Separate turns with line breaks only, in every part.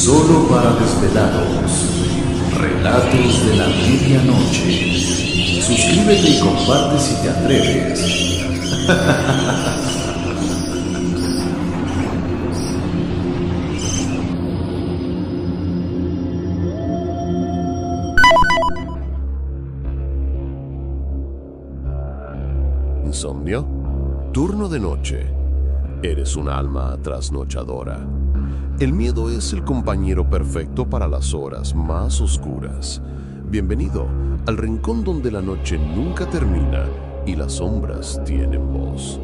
Solo para desvelados. Relatos de la medianoche. Suscríbete y comparte si te atreves.
¿Insomnio? Turno de noche. Eres un alma trasnochadora. El miedo es el compañero perfecto para las horas más oscuras. Bienvenido al rincón donde la noche nunca termina y las sombras tienen voz.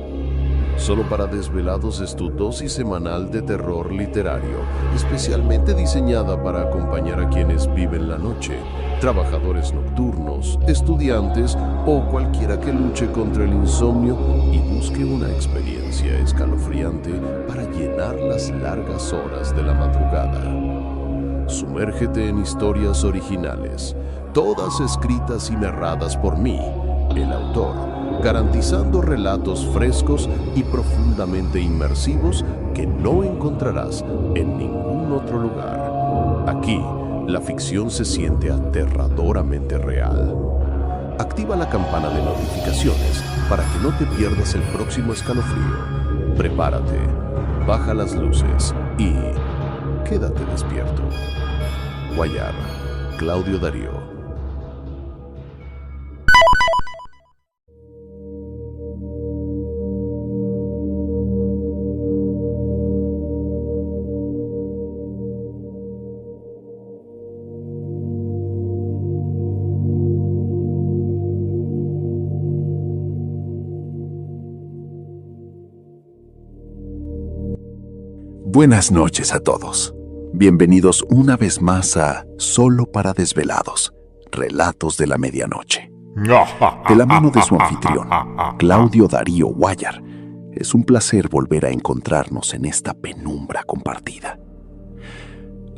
Solo para desvelados es tu dosis semanal de terror literario, especialmente diseñada para acompañar a quienes viven la noche, trabajadores nocturnos, estudiantes o cualquiera que luche contra el insomnio y busque una experiencia escalofriante para llenar las largas horas de la madrugada. Sumérgete en historias originales, todas escritas y narradas por mí, el autor, garantizando relatos frescos y profundamente inmersivos que no encontrarás en ningún otro lugar. Aquí, la ficción se siente aterradoramente real. Activa la campana de notificaciones para que no te pierdas el próximo escalofrío. Prepárate, baja las luces y quédate despierto. Guayar, Claudio Darío.
Buenas noches a todos. Bienvenidos una vez más a Solo para Desvelados, Relatos de la Medianoche. De la mano de su anfitrión, Claudio Darío Guayar, es un placer volver a encontrarnos en esta penumbra compartida.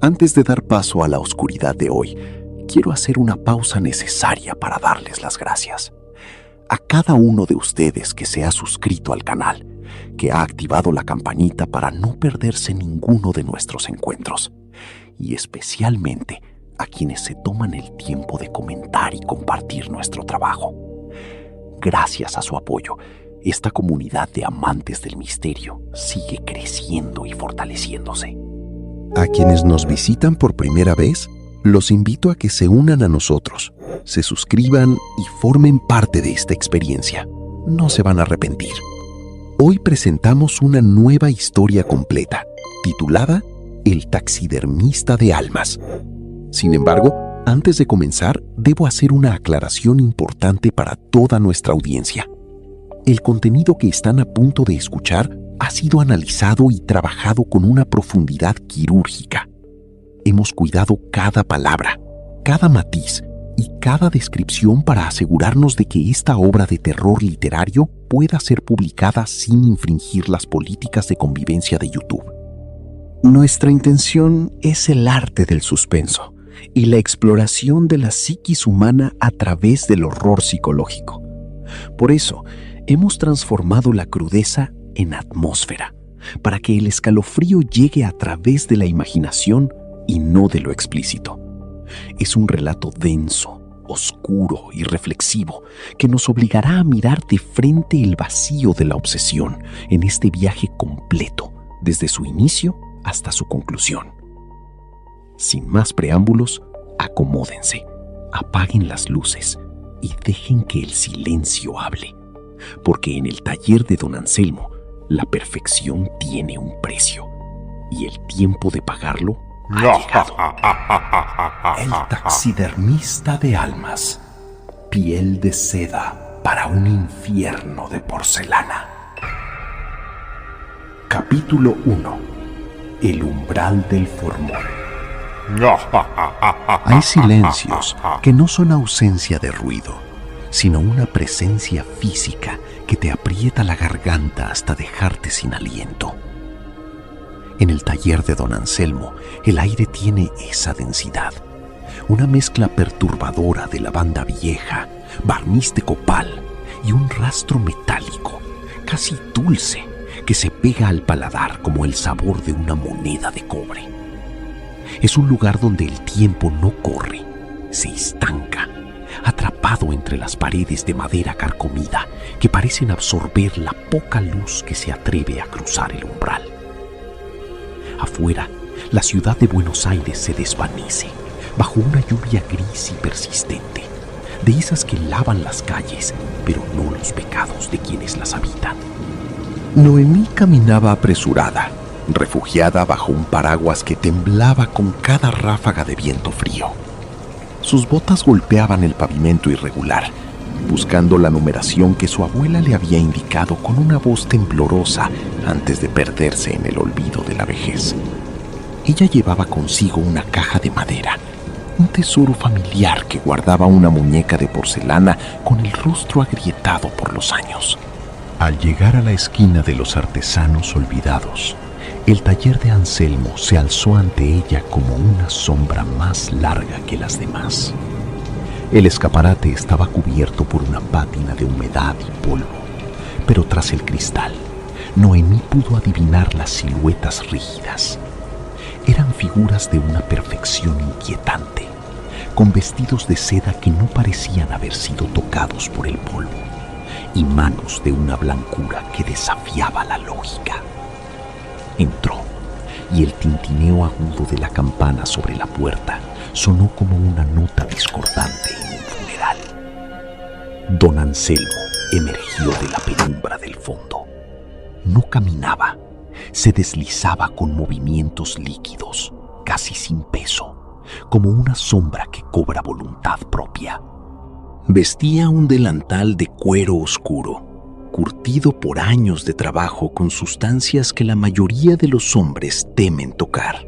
Antes de dar paso a la oscuridad de hoy, quiero hacer una pausa necesaria para darles las gracias. A cada uno de ustedes que se ha suscrito al canal, que ha activado la campanita para no perderse ninguno de nuestros encuentros, y especialmente a quienes se toman el tiempo de comentar y compartir nuestro trabajo. Gracias a su apoyo, esta comunidad de amantes del misterio sigue creciendo y fortaleciéndose. A quienes nos visitan por primera vez, los invito a que se unan a nosotros, se suscriban y formen parte de esta experiencia. No se van a arrepentir. Hoy presentamos una nueva historia completa, titulada El taxidermista de almas. Sin embargo, antes de comenzar, debo hacer una aclaración importante para toda nuestra audiencia. El contenido que están a punto de escuchar ha sido analizado y trabajado con una profundidad quirúrgica. Hemos cuidado cada palabra, cada matiz y cada descripción para asegurarnos de que esta obra de terror literario pueda ser publicada sin infringir las políticas de convivencia de YouTube. Nuestra intención es el arte del suspenso y la exploración de la psiquis humana a través del horror psicológico. Por eso, hemos transformado la crudeza en atmósfera, para que el escalofrío llegue a través de la imaginación y no de lo explícito. Es un relato denso, oscuro y reflexivo que nos obligará a mirar de frente el vacío de la obsesión en este viaje completo, desde su inicio hasta su conclusión. Sin más preámbulos, acomódense, apaguen las luces y dejen que el silencio hable, porque en el taller de Don Anselmo, la perfección tiene un precio y el tiempo de pagarlo ha llegado. El taxidermista de almas. Piel de seda para un infierno de porcelana. Capítulo 1. El umbral del formol. Hay silencios que no son ausencia de ruido, sino una presencia física que te aprieta la garganta hasta dejarte sin aliento. En el taller de Don Anselmo, el aire tiene esa densidad, una mezcla perturbadora de lavanda vieja, barniz de copal y un rastro metálico, casi dulce, que se pega al paladar como el sabor de una moneda de cobre.
Es un lugar donde el tiempo no corre, se estanca, atrapado entre las paredes de madera carcomida que parecen absorber la poca luz que se atreve a cruzar el umbral. Afuera, la ciudad de Buenos Aires se desvanece bajo una lluvia gris y persistente, de esas que lavan las calles, pero no los pecados de quienes las habitan.
Noemí caminaba apresurada, refugiada bajo un paraguas que temblaba con cada ráfaga de viento frío. Sus botas golpeaban el pavimento irregular, buscando la numeración que su abuela le había indicado con una voz temblorosa antes de perderse en el olvido de la vejez. Ella llevaba consigo una caja de madera, un tesoro familiar que guardaba una muñeca de porcelana con el rostro agrietado por los años. Al llegar a la esquina de los artesanos olvidados, el taller de Anselmo se alzó ante ella como una sombra más larga que las demás. El escaparate estaba cubierto por una pátina de humedad y polvo, pero tras el cristal, Noemí pudo adivinar las siluetas rígidas. Eran figuras de una perfección inquietante, con vestidos de seda que no parecían haber sido tocados por el polvo, y manos de una blancura que desafiaba la lógica. Entró, y el tintineo agudo de la campana sobre la puerta sonó como una nota discordante en un funeral. Don Anselmo emergió de la penumbra del fondo. No caminaba, se deslizaba con movimientos líquidos, casi sin peso, como una sombra que cobra voluntad propia. Vestía un delantal de cuero oscuro, curtido por años de trabajo con sustancias que la mayoría de los hombres temen tocar.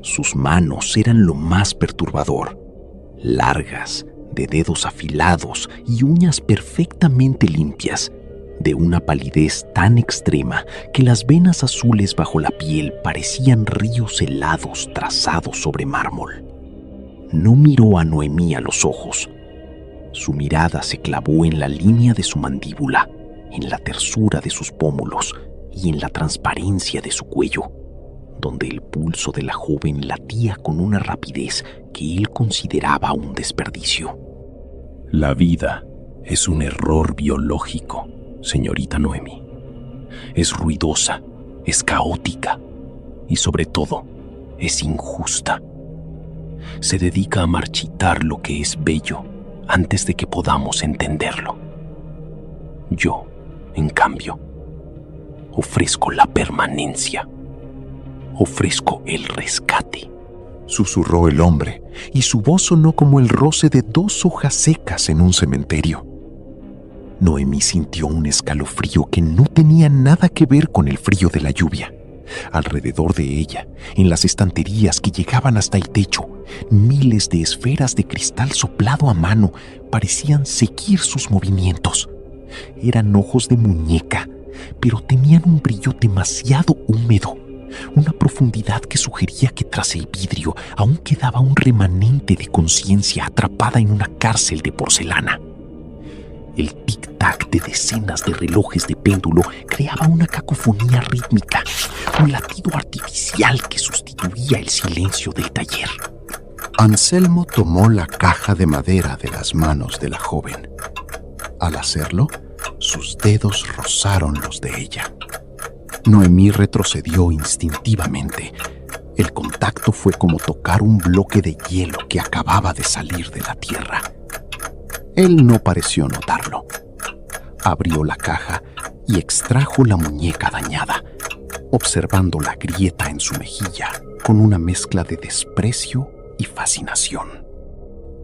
Sus manos eran lo más perturbador, largas, de dedos afilados y uñas perfectamente limpias, de una palidez tan extrema que las venas azules bajo la piel parecían ríos helados trazados sobre mármol. No miró a Noemí a los ojos. Su mirada se clavó en la línea de su mandíbula, en la tersura de sus pómulos y en la transparencia de su cuello, donde el pulso de la joven latía con una rapidez que él consideraba un desperdicio. La vida es un error biológico, señorita Noemí. Es ruidosa, es caótica y sobre todo es injusta. Se dedica a marchitar lo que es bello antes de que podamos entenderlo. Yo, en cambio, ofrezco la permanencia. Ofrezco el rescate. Susurró el hombre, y su voz sonó como el roce de 2 hojas secas en un cementerio. Noemí sintió un escalofrío que no tenía nada que ver con el frío de la lluvia. Alrededor de ella, en las estanterías que llegaban hasta el techo, miles de esferas de cristal soplado a mano parecían seguir sus movimientos. Eran ojos de muñeca, pero tenían un brillo demasiado húmedo, una profundidad que sugería que tras el vidrio aún quedaba un remanente de conciencia atrapada en una cárcel de porcelana. El tic-tac de decenas de relojes de péndulo creaba una cacofonía rítmica, un latido artificial que sustituía el silencio del taller. Anselmo tomó la caja de madera de las manos de la joven. Al hacerlo, sus dedos rozaron los de ella. Noemí retrocedió instintivamente. El contacto fue como tocar un bloque de hielo que acababa de salir de la tierra. Él no pareció notarlo. Abrió la caja y extrajo la muñeca dañada, observando la grieta en su mejilla con una mezcla de desprecio y fascinación.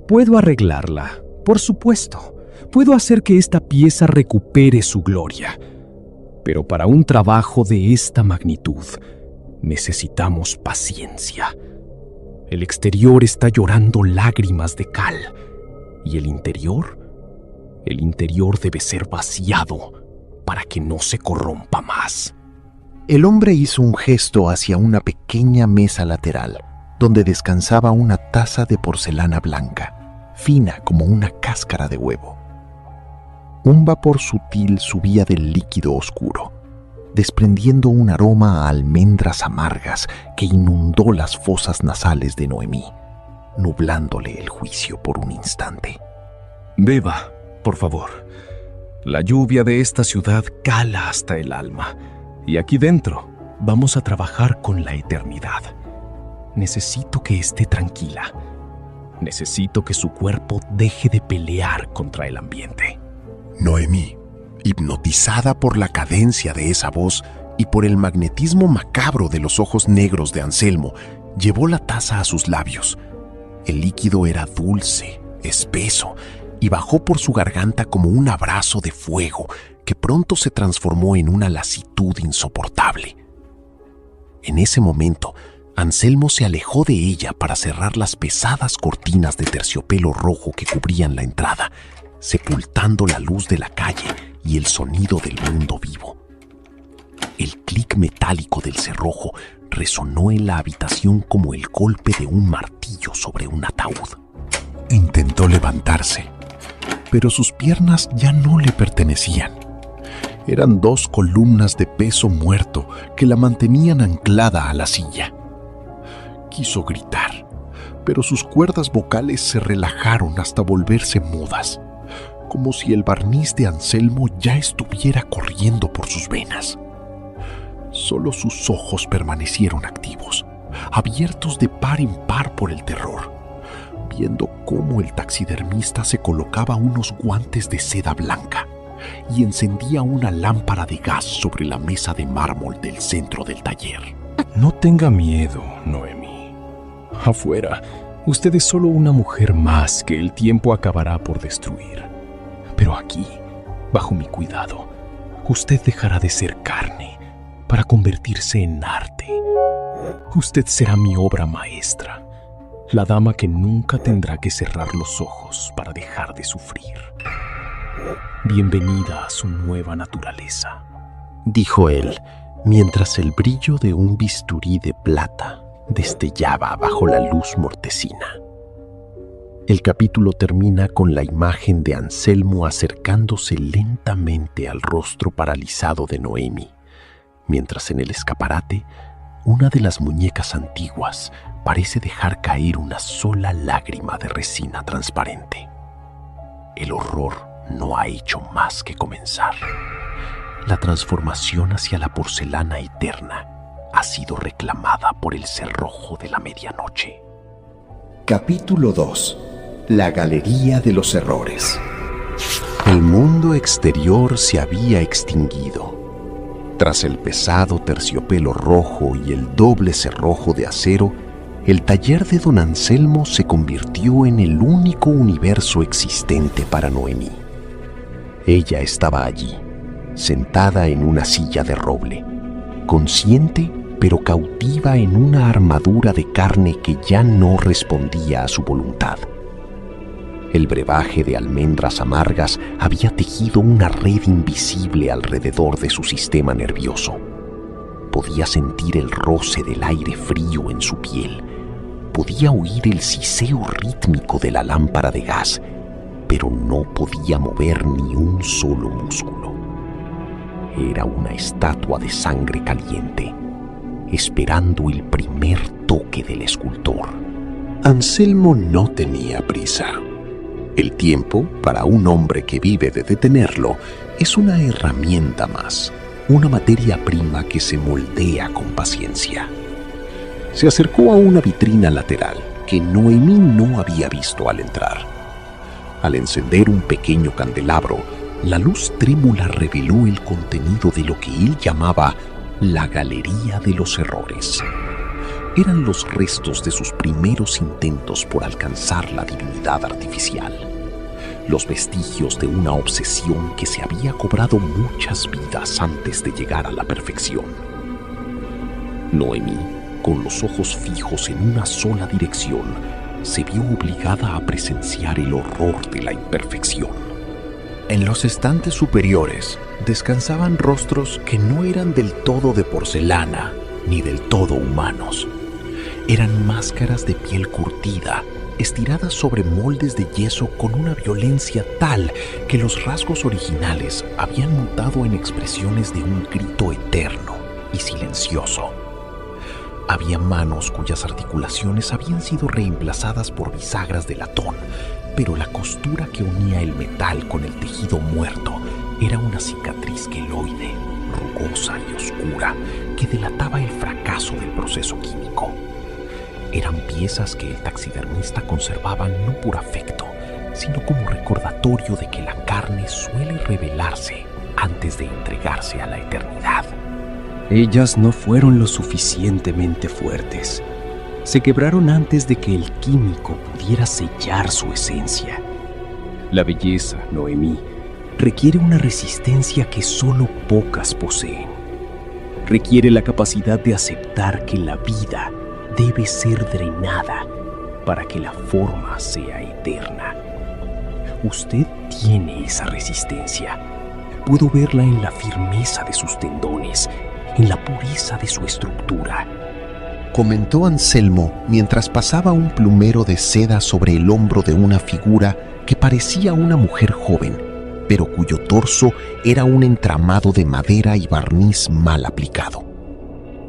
Puedo arreglarla, por supuesto. Puedo hacer que esta pieza recupere su gloria. Pero para un trabajo de esta magnitud, necesitamos paciencia. El exterior está llorando lágrimas de cal. ¿Y el interior? El interior debe ser vaciado para que no se corrompa más.
El hombre hizo un gesto hacia una pequeña mesa lateral, donde descansaba una taza de porcelana blanca, fina como una cáscara de huevo. Un vapor sutil subía del líquido oscuro,
desprendiendo un aroma a almendras amargas que inundó las fosas nasales de Noemí, nublándole el juicio por un instante.
Beba, por favor. La lluvia de esta ciudad cala hasta el alma, y aquí dentro vamos a trabajar con la eternidad. Necesito que esté tranquila. Necesito que su cuerpo deje de pelear contra el ambiente.
Noemí, hipnotizada por la cadencia de esa voz y por el magnetismo macabro de los ojos negros de Anselmo, llevó la taza a sus labios. El líquido era dulce, espeso, y bajó por su garganta como un abrazo de fuego que pronto se transformó en una lasitud insoportable. En ese momento, Anselmo se alejó de ella para cerrar las pesadas cortinas de terciopelo rojo que cubrían la entrada, sepultando la luz de la calle y el sonido del mundo vivo. El clic metálico del cerrojo resonó en la habitación como el golpe de un martillo sobre un ataúd. Intentó levantarse, pero sus piernas ya no le pertenecían. Eran 2 columnas de peso muerto que la mantenían anclada a la silla. Quiso gritar, pero sus cuerdas vocales se relajaron hasta volverse mudas, como si el barniz de Anselmo ya estuviera corriendo por sus venas. Solo sus ojos permanecieron activos, abiertos de par en par por el terror, viendo cómo el taxidermista se colocaba unos guantes de seda blanca y encendía una lámpara de gas sobre la mesa de mármol del centro del taller.
No tenga miedo, Noemí. Afuera, usted es solo una mujer más que el tiempo acabará por destruir. Pero aquí, bajo mi cuidado, usted dejará de ser carne para convertirse en arte. Usted será mi obra maestra, la dama que nunca tendrá que cerrar los ojos para dejar de sufrir. Bienvenida a su nueva naturaleza,
dijo él, mientras el brillo de un bisturí de plata destellaba bajo la luz mortecina. El capítulo termina con la imagen de Anselmo acercándose lentamente al rostro paralizado de Noemí, mientras en el escaparate una de las muñecas antiguas parece dejar caer una sola lágrima de resina transparente. El horror no ha hecho más que comenzar. La transformación hacia la porcelana eterna ha sido reclamada por el cerrojo de la medianoche.
Capítulo 2. La Galería de los Errores.
El mundo exterior se había extinguido. Tras el pesado terciopelo rojo y el doble cerrojo de acero, el taller de don Anselmo se convirtió en el único universo existente para Noemí. Ella estaba allí, sentada en una silla de roble, consciente pero cautiva en una armadura de carne que ya no respondía a su voluntad. El brebaje de almendras amargas había tejido una red invisible alrededor de su sistema nervioso. Podía sentir el roce del aire frío en su piel. Podía oír el siseo rítmico de la lámpara de gas, pero no podía mover ni un solo músculo. Era una estatua de sangre caliente, esperando el primer toque del escultor. Anselmo no tenía prisa. El tiempo, para un hombre que vive de detenerlo, es una herramienta más, una materia prima que se moldea con paciencia. Se acercó a una vitrina lateral que Noemí no había visto al entrar. Al encender un pequeño candelabro, la luz trémula reveló el contenido de lo que él llamaba la Galería de los Errores. Eran los restos de sus primeros intentos por alcanzar la divinidad artificial, los vestigios de una obsesión que se había cobrado muchas vidas antes de llegar a la perfección. Noemí, con los ojos fijos en una sola dirección, se vio obligada a presenciar el horror de la imperfección. En los estantes superiores descansaban rostros que no eran del todo de porcelana ni del todo humanos. Eran máscaras de piel curtida estiradas sobre moldes de yeso con una violencia tal que los rasgos originales habían mutado en expresiones de un grito eterno y silencioso. Había manos cuyas articulaciones habían sido reemplazadas por bisagras de latón, pero la costura que unía el metal con el tejido muerto era una cicatriz queloide, rugosa y oscura, que delataba el fracaso del proceso químico. Eran piezas que el taxidermista conservaba no por afecto, sino como recordatorio de que la carne suele revelarse antes de entregarse a la eternidad.
Ellas no fueron lo suficientemente fuertes. Se quebraron antes de que el químico pudiera sellar su esencia. La belleza, Noemí, requiere una resistencia que solo pocas poseen. Requiere la capacidad de aceptar que la vida debe ser drenada para que la forma sea eterna. Usted tiene esa resistencia. Puedo verla en la firmeza de sus tendones, en la pureza de su estructura,
comentó Anselmo mientras pasaba un plumero de seda sobre el hombro de una figura que parecía una mujer joven, pero cuyo torso era un entramado de madera y barniz mal aplicado.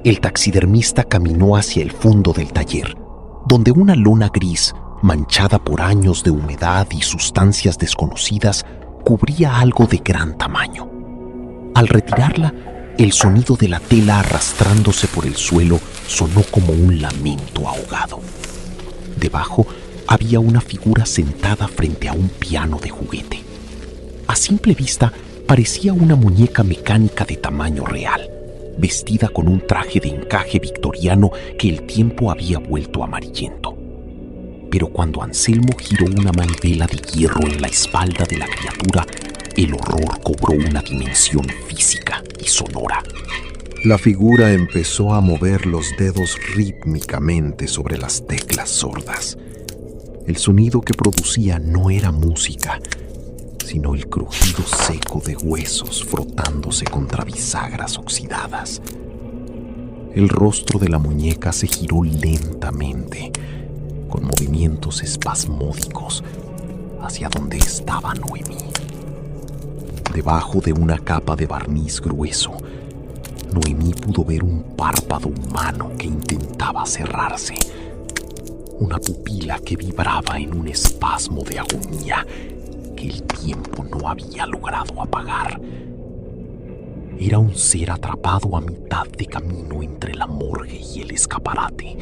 El taxidermista caminó hacia el fondo del taller, donde una lona gris, manchada por años de humedad y sustancias desconocidas, cubría algo de gran tamaño. Al retirarla, el sonido de la tela arrastrándose por el suelo sonó como un lamento ahogado. Debajo había una figura sentada frente a un piano de juguete. A simple vista parecía una muñeca mecánica de tamaño real, vestida con un traje de encaje victoriano que el tiempo había vuelto amarillento. Pero cuando Anselmo giró una manivela de hierro en la espalda de la criatura, el horror cobró una dimensión física y sonora.
La figura empezó a mover los dedos rítmicamente sobre las teclas sordas. El sonido que producía no era música, sino el crujido seco de huesos frotándose contra bisagras oxidadas. El rostro de la muñeca se giró lentamente, con movimientos espasmódicos, hacia donde estaba Noemí. Debajo de una capa de barniz grueso, Noemí pudo ver un párpado humano que intentaba cerrarse, una pupila que vibraba en un espasmo de agonía que el tiempo no había logrado apagar. Era un ser atrapado a mitad de camino entre la morgue y el escaparate,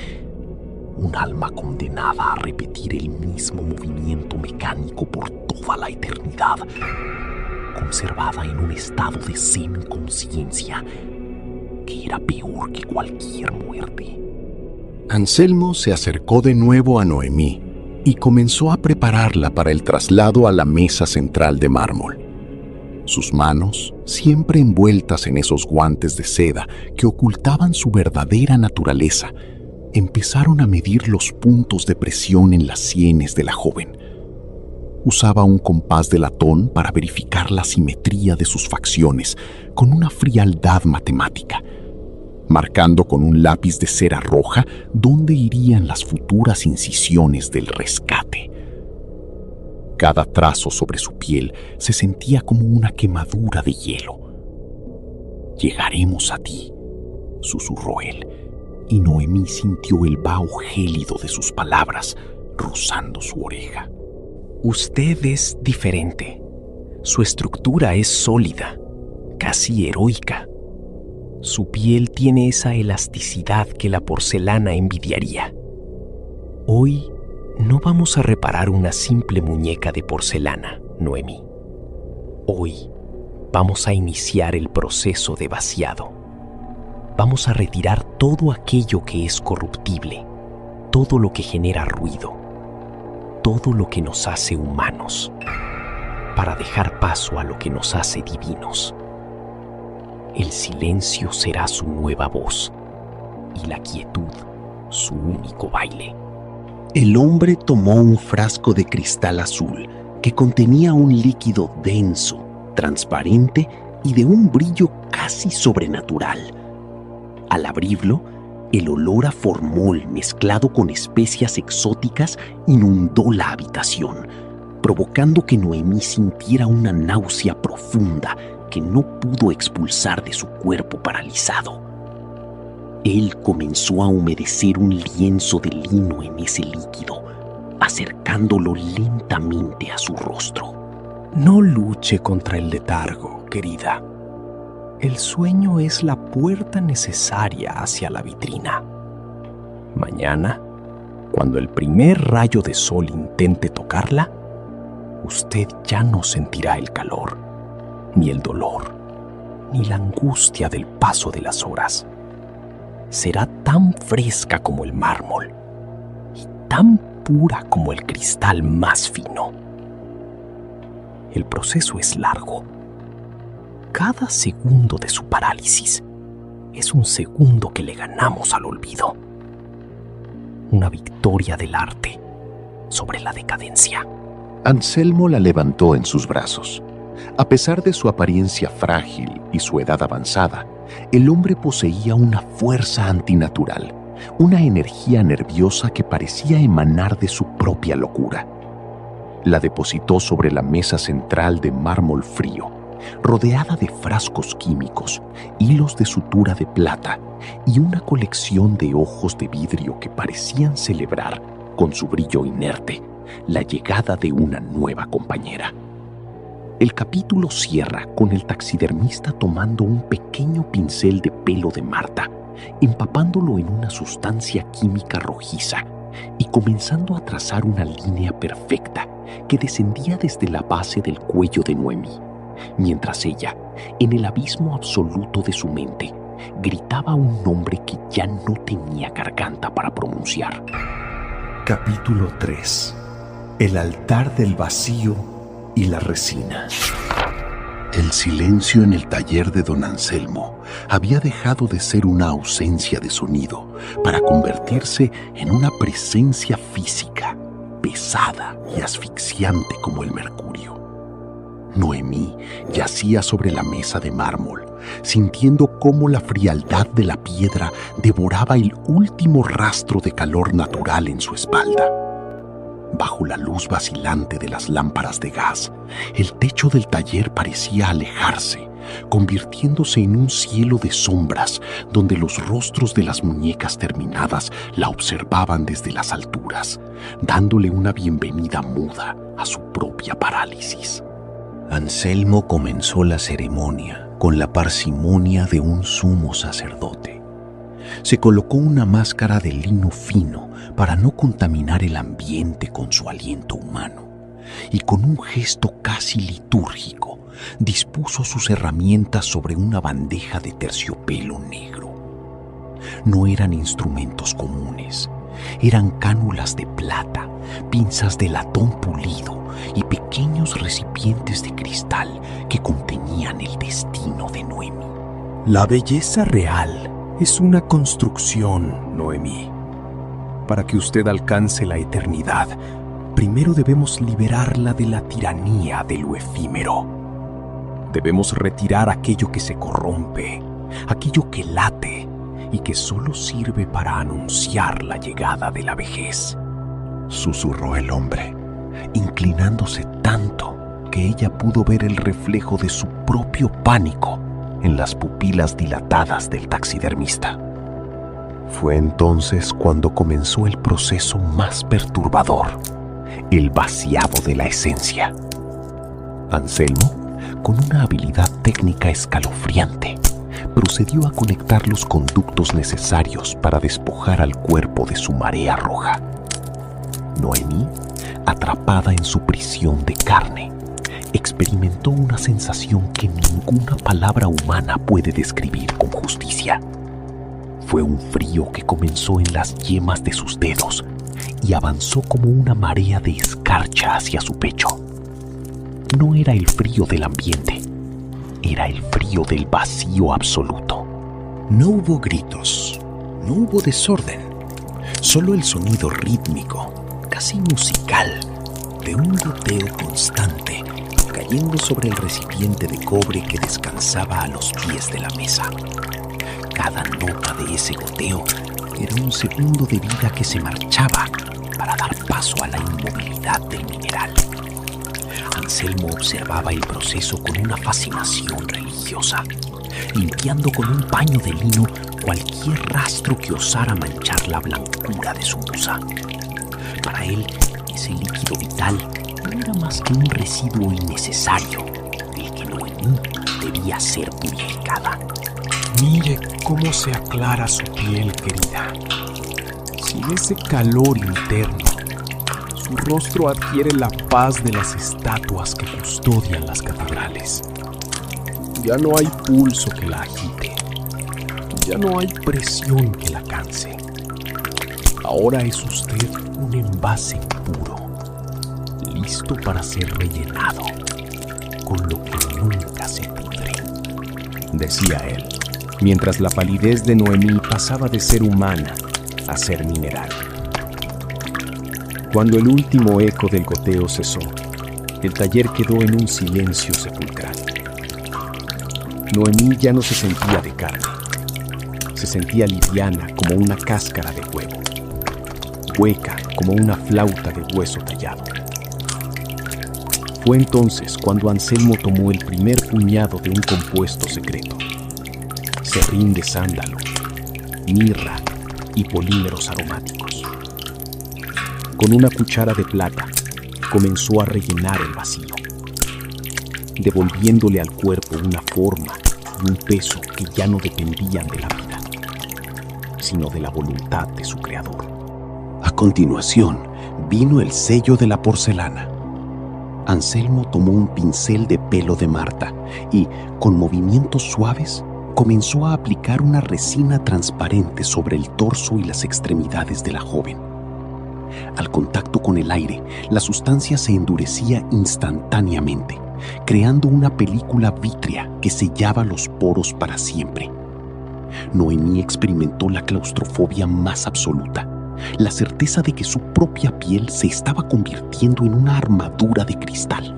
un alma condenada a repetir el mismo movimiento mecánico por toda la eternidad, conservada en un estado de semiconciencia que era peor que cualquier muerte.
Anselmo se acercó de nuevo a Noemí y comenzó a prepararla para el traslado a la mesa central de mármol. Sus manos, siempre envueltas en esos guantes de seda que ocultaban su verdadera naturaleza, empezaron a medir los puntos de presión en las sienes de la joven. Usaba un compás de latón para verificar la simetría de sus facciones con una frialdad matemática, marcando con un lápiz de cera roja dónde irían las futuras incisiones del rescate. Cada trazo sobre su piel se sentía como una quemadura de hielo. «Llegaremos a ti», susurró él, y Noemí sintió el vaho gélido de sus palabras rozando su oreja.
Usted es diferente. Su estructura es sólida, casi heroica. Su piel tiene esa elasticidad que la porcelana envidiaría. Hoy no vamos a reparar una simple muñeca de porcelana, Noemí. Hoy vamos a iniciar el proceso de vaciado. Vamos a retirar todo aquello que es corruptible, todo lo que genera ruido, todo lo que nos hace humanos, para dejar paso a lo que nos hace divinos. El silencio será su nueva voz y la quietud su único baile.
El hombre tomó un frasco de cristal azul que contenía un líquido denso, transparente y de un brillo casi sobrenatural. Al abrirlo, El olor a formol mezclado con especias exóticas inundó la habitación, provocando que Noemí sintiera una náusea profunda que no pudo expulsar de su cuerpo paralizado. Él comenzó a humedecer un lienzo de lino en ese líquido, acercándolo lentamente a su rostro.
No luche contra el letargo, querida. El sueño es la puerta necesaria hacia la vitrina. Mañana, cuando el primer rayo de sol intente tocarla, usted ya no sentirá el calor, ni el dolor, ni la angustia del paso de las horas. Será tan fresca como el mármol y tan pura como el cristal más fino. El proceso es largo. Cada segundo de su parálisis es un segundo que le ganamos al olvido. Una victoria del arte sobre la decadencia.
Anselmo la levantó en sus brazos. A pesar de su apariencia frágil y su edad avanzada, el hombre poseía una fuerza antinatural, una energía nerviosa que parecía emanar de su propia locura. La depositó sobre la mesa central de mármol frío, rodeada de frascos químicos, hilos de sutura de plata y una colección de ojos de vidrio que parecían celebrar, con su brillo inerte, la llegada de una nueva compañera. El capítulo cierra con el taxidermista tomando un pequeño pincel de pelo de Marta, empapándolo en una sustancia química rojiza y comenzando a trazar una línea perfecta que descendía desde la base del cuello de Noemí, mientras ella, en el abismo absoluto de su mente, gritaba un nombre que ya no tenía garganta para pronunciar.
Capítulo 3. El altar del vacío y la resina.
El silencio en el taller de don Anselmo había dejado de ser una ausencia de sonido para convertirse en una presencia física, pesada y asfixiante como el mercurio. Noemí yacía sobre la mesa de mármol, sintiendo cómo la frialdad de la piedra devoraba el último rastro de calor natural en su espalda. Bajo la luz vacilante de las lámparas de gas, el techo del taller parecía alejarse, convirtiéndose en un cielo de sombras donde los rostros de las muñecas terminadas la observaban desde las alturas, dándole una bienvenida muda a su propia parálisis.
Anselmo comenzó la ceremonia con la parsimonia de un sumo sacerdote. Se colocó una máscara de lino fino para no contaminar el ambiente con su aliento humano, y con un gesto casi litúrgico dispuso sus herramientas sobre una bandeja de terciopelo negro. No eran instrumentos comunes, eran cánulas de plata, pinzas de latón pulido y pequeños recipientes de cristal que contenían el destino de Noemí.
La belleza real es una construcción, Noemí. Para que usted alcance la eternidad, primero debemos liberarla de la tiranía de lo efímero. Debemos retirar aquello que se corrompe, aquello que late y que solo sirve para anunciar la llegada de la vejez.
Susurró el hombre, inclinándose tanto que ella pudo ver el reflejo de su propio pánico en las pupilas dilatadas del taxidermista. Fue entonces cuando comenzó el proceso más perturbador, el vaciado de la esencia. Anselmo, con una habilidad técnica escalofriante, procedió a conectar los conductos necesarios para despojar al cuerpo de su marea roja. Noemí, atrapada en su prisión de carne, experimentó una sensación que ninguna palabra humana puede describir con justicia. Fue un frío que comenzó en las yemas de sus dedos y avanzó como una marea de escarcha hacia su pecho. No era el frío del ambiente, era el frío del vacío absoluto.
No hubo gritos, no hubo desorden, solo el sonido rítmico, casi musical, de un goteo constante cayendo sobre el recipiente de cobre que descansaba a los pies de la mesa. Cada nota de ese goteo Era un segundo de vida que se marchaba para dar paso a la inmovilidad del mineral. Anselmo observaba el proceso con una fascinación religiosa, limpiando con un paño de lino cualquier rastro que osara manchar la blancura de su musa. Para él, ese líquido vital no era más que un residuo innecesario del que Noemí debía ser purificada.
Mire cómo se aclara su piel, querida. Sin ese calor interno, su rostro adquiere la paz de las estatuas que custodian las catedrales. Ya no hay pulso que la agite. Ya no hay presión que la canse. Ahora es usted un envase puro, listo para ser rellenado con lo que nunca se pudre, decía él, mientras la palidez de Noemí pasaba de ser humana a ser mineral. Cuando el último eco del goteo cesó, el taller quedó en un silencio sepulcral. Noemí ya no se sentía de carne, se sentía liviana como una cáscara de huevo, hueca como una flauta de hueso tallado. Fue entonces cuando Anselmo tomó el primer puñado de un compuesto secreto, serrín de sándalo, mirra y polímeros aromáticos. Con una cuchara de plata comenzó a rellenar el vacío, devolviéndole al cuerpo una forma y un peso que ya no dependían de la vida, sino de la voluntad de su creador.
A continuación, vino el sello de la porcelana. Anselmo tomó un pincel de pelo de Marta y, con movimientos suaves, comenzó a aplicar una resina transparente sobre el torso y las extremidades de la joven. Al contacto con el aire, la sustancia se endurecía instantáneamente, creando una película vítrea que sellaba los poros para siempre. Noemí experimentó la claustrofobia más absoluta, la certeza de que su propia piel se estaba convirtiendo en una armadura de cristal.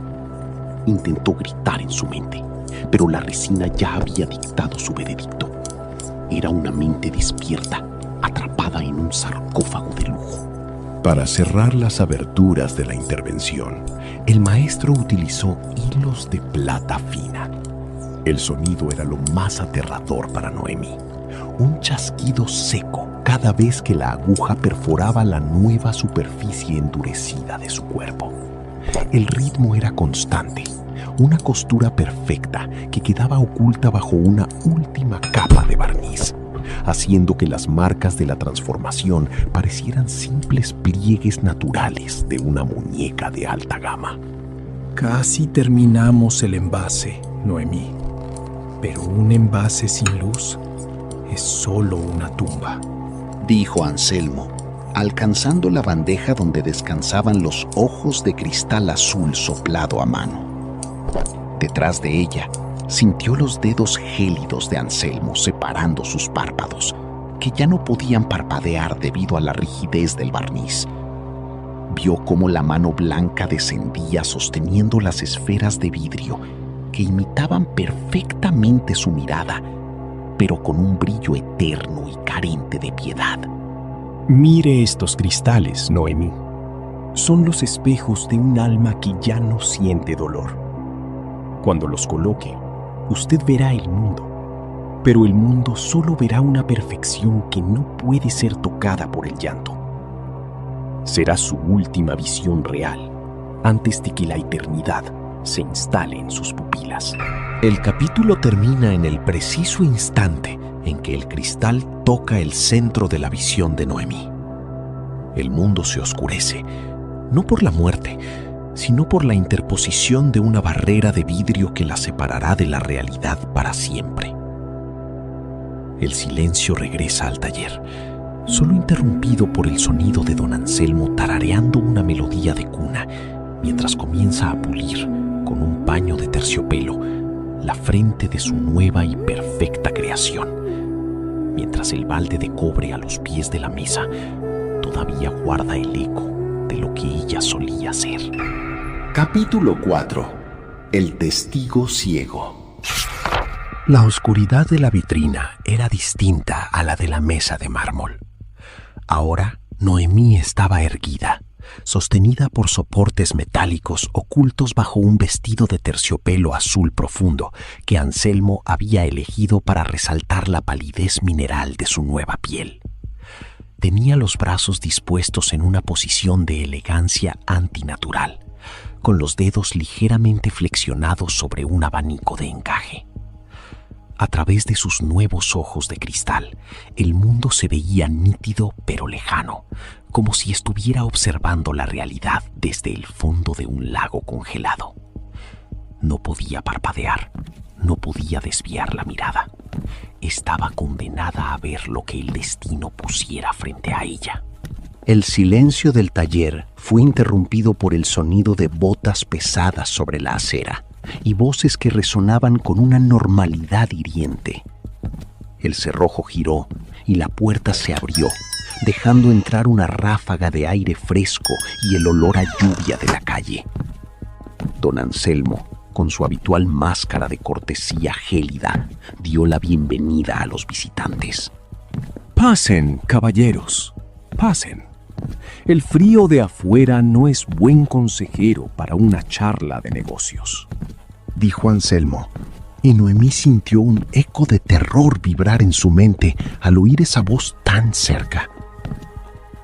Intentó gritar en su mente, pero la resina ya había dictado su veredicto. Era una mente despierta, atrapada en un sarcófago de lujo. Para cerrar las aberturas de la intervención, el maestro utilizó hilos de plata fina. El sonido era lo más aterrador para Noemí. Un chasquido seco cada vez que la aguja perforaba la nueva superficie endurecida de su cuerpo. El ritmo era constante, una costura perfecta que quedaba oculta bajo una última capa de barniz, haciendo que las marcas de la transformación parecieran simples pliegues naturales de una muñeca de alta gama.
Casi terminamos el envase, Noemí. Pero un envase sin luz es solo una tumba,
dijo Anselmo, alcanzando la bandeja donde descansaban los ojos de cristal azul soplado a mano. Detrás de ella, sintió los dedos gélidos de Anselmo separando sus párpados, que ya no podían parpadear debido a la rigidez del barniz. Vio cómo la mano blanca descendía sosteniendo las esferas de vidrio que imitaban perfectamente su mirada, pero con un brillo eterno y carente de piedad.
Mire estos cristales, Noemí. Son los espejos de un alma que ya no siente dolor. Cuando los coloque, usted verá el mundo, pero el mundo solo verá una perfección que no puede ser tocada por el llanto. Será su última visión real, antes de que la eternidad se instale en sus pupilas.
El capítulo termina en el preciso instante en que el cristal toca el centro de la visión de Noemí. El mundo se oscurece, no por la muerte, sino por la interposición de una barrera de vidrio que la separará de la realidad para siempre. El silencio regresa al taller, solo interrumpido por el sonido de don Anselmo tarareando una melodía de cuna, mientras comienza a pulir con un paño de terciopelo la frente de su nueva y perfecta creación, mientras el balde de cobre a los pies de la mesa todavía guarda el eco de lo que ella solía ser.
Capítulo 4. El testigo ciego.
La oscuridad de la vitrina era distinta a la de la mesa de mármol. Ahora Noemí estaba erguida, sostenida por soportes metálicos ocultos bajo un vestido de terciopelo azul profundo que Anselmo había elegido para resaltar la palidez mineral de su nueva piel. Tenía los brazos dispuestos en una posición de elegancia antinatural, con los dedos ligeramente flexionados sobre un abanico de encaje. A través de sus nuevos ojos de cristal, el mundo se veía nítido pero lejano, como si estuviera observando la realidad desde el fondo de un lago congelado. No podía parpadear, no podía desviar la mirada. Estaba condenada a ver lo que el destino pusiera frente a ella. El silencio del taller fue interrumpido por el sonido de botas pesadas sobre la acera y voces que resonaban con una normalidad hiriente. El cerrojo giró y la puerta se abrió, dejando entrar una ráfaga de aire fresco y el olor a lluvia de la calle. Don Anselmo, con su habitual máscara de cortesía gélida, dio la bienvenida a los visitantes.
Pasen, caballeros, pasen. El frío de afuera no es buen consejero para una charla de negocios,
dijo Anselmo, y Noemí sintió un eco de terror vibrar en su mente al oír esa voz tan cerca.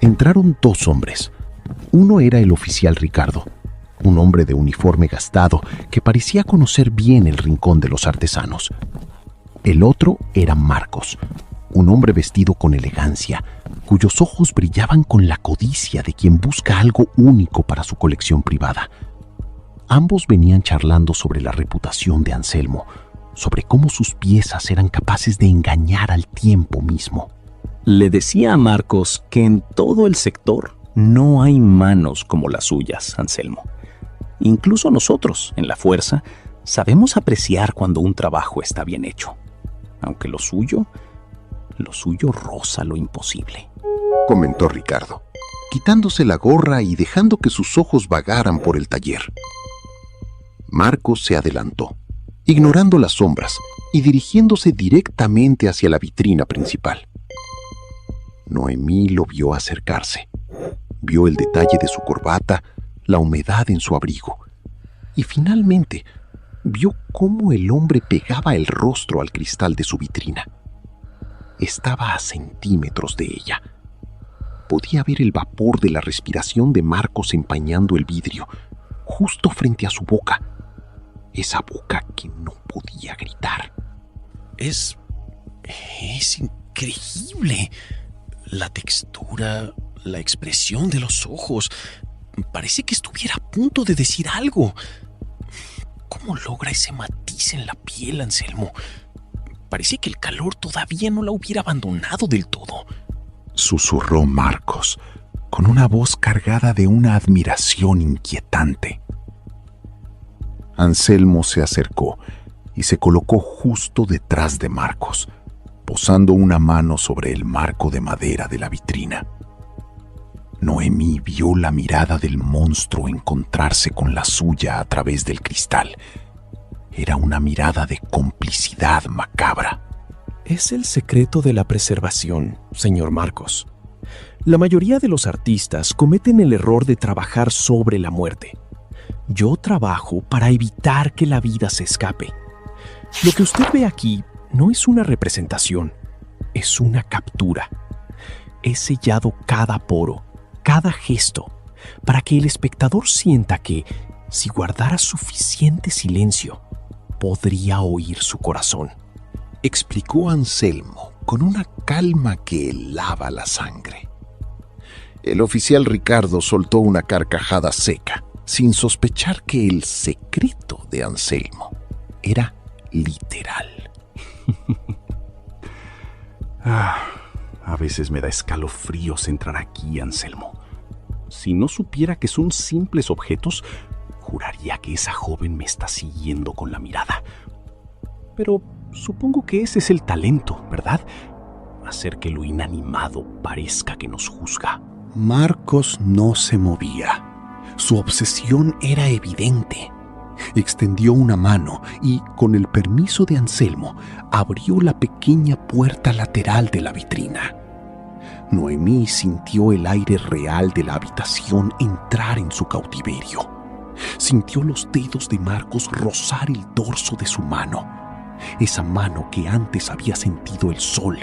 Entraron dos hombres. Uno era el oficial Ricardo, un hombre de uniforme gastado que parecía conocer bien el rincón de los artesanos. El otro era Marcos, un hombre vestido con elegancia, cuyos ojos brillaban con la codicia de quien busca algo único para su colección privada. Ambos venían charlando sobre la reputación de Anselmo, sobre cómo sus piezas eran capaces de engañar al tiempo mismo.
Le decía a Marcos que en todo el sector no hay manos como las suyas, Anselmo. Incluso nosotros, en la fuerza, sabemos apreciar cuando un trabajo está bien hecho, aunque lo suyo roza lo imposible,
comentó Ricardo, quitándose la gorra y dejando que sus ojos vagaran por el taller. Marcos se adelantó, ignorando las sombras y dirigiéndose directamente hacia la vitrina principal. Noemí lo vio acercarse. Vio el detalle de su corbata, la humedad en su abrigo, y finalmente vio cómo el hombre pegaba el rostro al cristal de su vitrina. Estaba a centímetros de ella. Podía ver el vapor de la respiración de Marcos empañando el vidrio, justo frente a su boca. Esa boca que no podía gritar.
Es increíble. La textura, la expresión de los ojos. Parece que estuviera a punto de decir algo. ¿Cómo logra ese matiz en la piel, Anselmo? Parece que el calor todavía no la hubiera abandonado del todo.
Susurró Marcos, con una voz cargada de una admiración inquietante. Anselmo se acercó y se colocó justo detrás de Marcos, posando una mano sobre el marco de madera de la vitrina. Noemí vio la mirada del monstruo encontrarse con la suya a través del cristal. Era una mirada de complicidad macabra.
Es el secreto de la preservación, señor Marcos. La mayoría de los artistas cometen el error de trabajar sobre la muerte. Yo trabajo para evitar que la vida se escape. Lo que usted ve aquí no es una representación, es una captura. He sellado cada poro, cada gesto, para que el espectador sienta que, si guardara suficiente silencio, podría oír su corazón.
Explicó Anselmo con una calma que helaba la sangre. El oficial Ricardo soltó una carcajada seca, sin sospechar que el secreto de Anselmo era literal.
A veces me da escalofríos entrar aquí, Anselmo. Si no supiera que son simples objetos, juraría que esa joven me está siguiendo con la mirada. Pero supongo que ese es el talento, ¿verdad? Hacer que lo inanimado parezca que nos juzga.
Marcos no se movía. Su obsesión era evidente. Extendió una mano y, con el permiso de Anselmo, abrió la pequeña puerta lateral de la vitrina. Noemí sintió el aire real de la habitación entrar en su cautiverio. Sintió los dedos de Marcos rozar el dorso de su mano, esa mano que antes había sentido el sol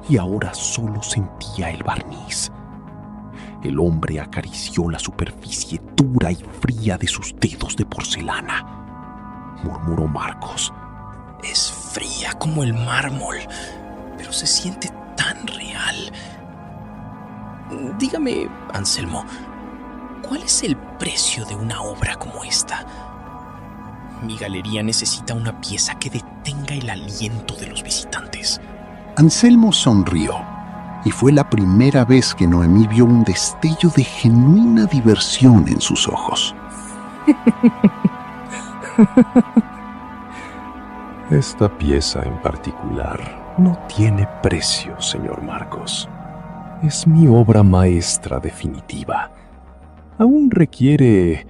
y ahora solo sentía el barniz. El hombre acarició la superficie dura y fría de sus dedos de porcelana. Murmuró Marcos.
Es fría como el mármol, pero se siente tan real. Dígame, Anselmo, ¿cuál es el precio de una obra como esta? Mi galería necesita una pieza que detenga el aliento de los visitantes.
Anselmo sonrió, y fue la primera vez que Noemí vio un destello de genuina diversión en sus ojos.
Esta pieza en particular no tiene precio, señor Marcos. Es mi obra maestra definitiva. Aún requiere